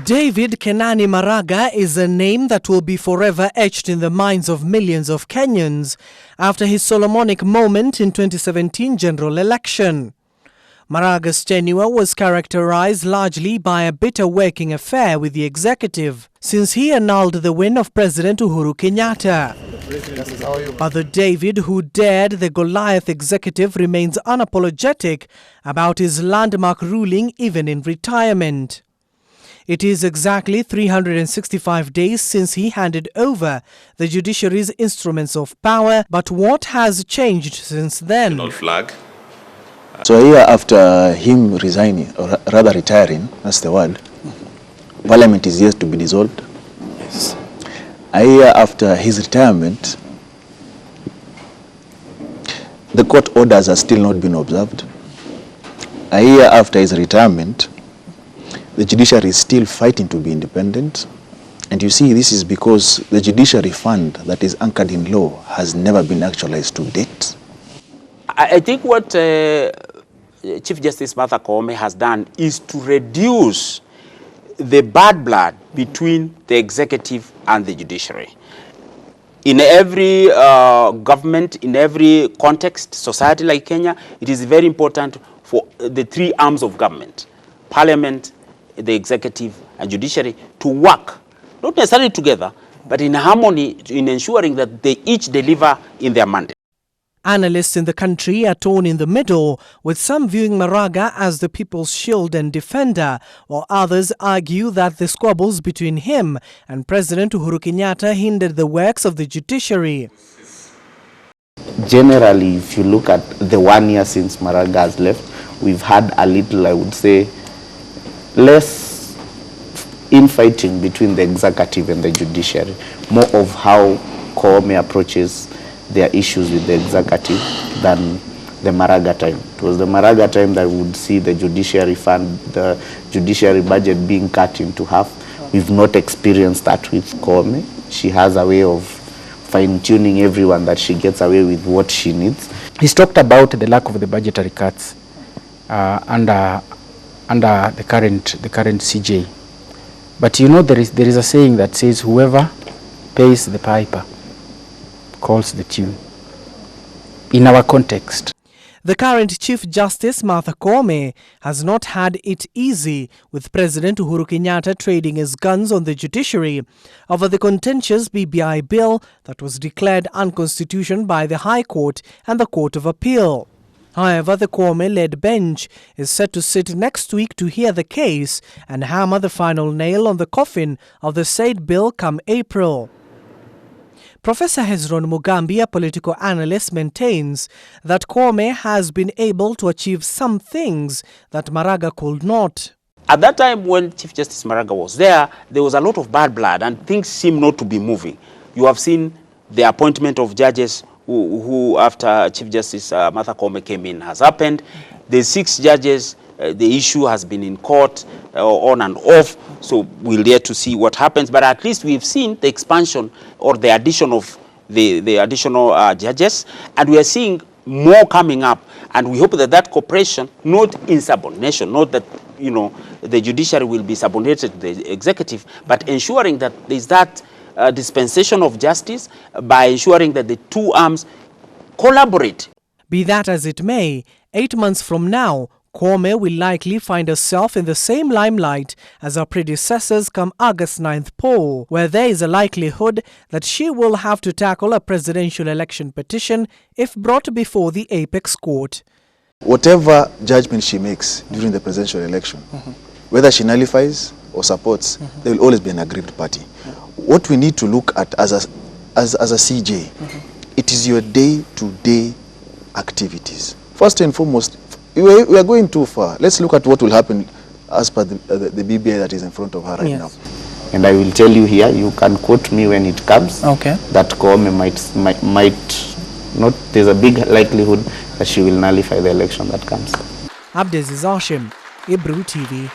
David Kenani Maraga is a name that will be forever etched in the minds of millions of Kenyans after his Solomonic moment in 2017 general election. Maraga's tenure was characterized largely by a bitter working affair with the executive, since he annulled the win of President Uhuru Kenyatta. But the David who dared the Goliath executive remains unapologetic about his landmark ruling even in retirement. It is exactly 365 days since he handed over the judiciary's instruments of power, but what has changed since then? Flag. So a year after him resigning, or rather retiring, that's the word, Parliament is yet to be dissolved. Yes. A year after his retirement, the court orders have still not been observed. A year after his retirement, the judiciary is still fighting to be independent. And you see, this is because the judiciary fund that is anchored in law has never been actualized to date. I think what Chief Justice Martha Koome has done is to reduce the bad blood between the executive and the judiciary. In every government, in every context, society like Kenya, it is very important for the three arms of government, Parliament, the executive and judiciary, to work, not necessarily together, but in harmony in ensuring that they each deliver in their mandate. Analysts in the country are torn in the middle, with some viewing Maraga as the people's shield and defender, while others argue that the squabbles between him and President Uhuru Kenyatta hindered the works of the judiciary. Generally, if you look at the 1 year since Maraga has left, we've had a little, I would say, less infighting between the executive and the judiciary, more of how Koome approaches their issues with the executive than the Maraga time. It was the Maraga time that we would see the judiciary fund, the judiciary budget being cut into half. We've not experienced that with Koome. She has a way of fine-tuning everyone that she gets away with what she needs. He's talked about the lack of the budgetary cuts under the current CJ. But you know, there is a saying that says whoever pays the piper calls the tune. In our context, the current Chief Justice Martha Koome has not had it easy, with President Uhuru Kenyatta trading his guns on the judiciary over the contentious BBI bill that was declared unconstitutional by the High Court and the Court of Appeal. However, the Koome-led bench is set to sit next week to hear the case and hammer the final nail on the coffin of the said bill come April. Professor Hezron Mugambi, a political analyst, maintains that Koome has been able to achieve some things that Maraga could not. At that time when Chief Justice Maraga was there was a lot of bad blood and things seem not to be moving. You have seen the appointment of judges who after Chief Justice Martha Koome came in has happened. The 6 judges, the issue has been in court on and off, so we'll dare to see what happens. But at least we've seen the expansion or the addition of the additional judges, and we are seeing more coming up. And we hope that that cooperation, not in subordination, not that, you know, the judiciary will be subordinated to the executive, but ensuring that there's that dispensation of justice by ensuring that the two arms collaborate. Be that as it may, 8 months from now, Koome will likely find herself in the same limelight as her predecessors come August 9th poll, where there is a likelihood that she will have to tackle a presidential election petition if brought before the apex court. Whatever judgment she makes during the presidential election, whether she nullifies or supports, there will always be an aggrieved party. What we need to look at as a CJ, it is your day-to-day activities. First and foremost, we are going too far. Let's look at what will happen as per the BBI that is in front of her right now. And I will tell you here, you can quote me when it comes, that Koome might not, there's a big likelihood that she will nullify the election that comes. Abdiaziz, Hashim, Ebru TV.